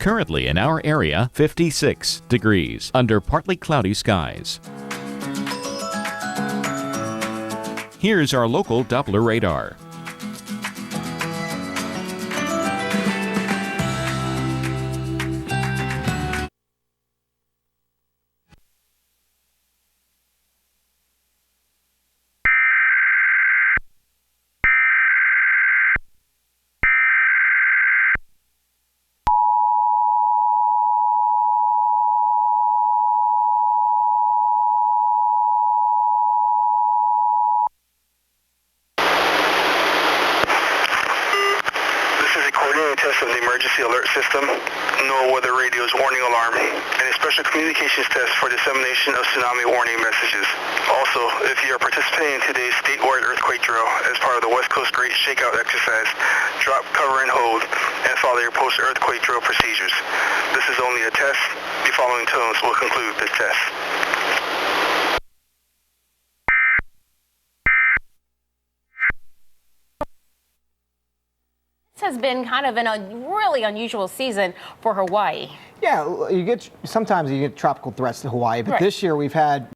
Currently in our area, 56 degrees under partly cloudy skies. Here's our local Doppler radar. Test of the emergency alert system, no weather radio's warning alarm, and a special communications test for dissemination of tsunami warning messages. Also, if you are participating in today's statewide earthquake drill as part of the West Coast Great Shakeout exercise, drop, cover, and hold, and follow your post-earthquake drill procedures. This is only a test. The following tones will conclude this test. Has been kind of a really unusual season for Hawaii. Yeah, sometimes you get tropical threats to Hawaii, but right. This year we've had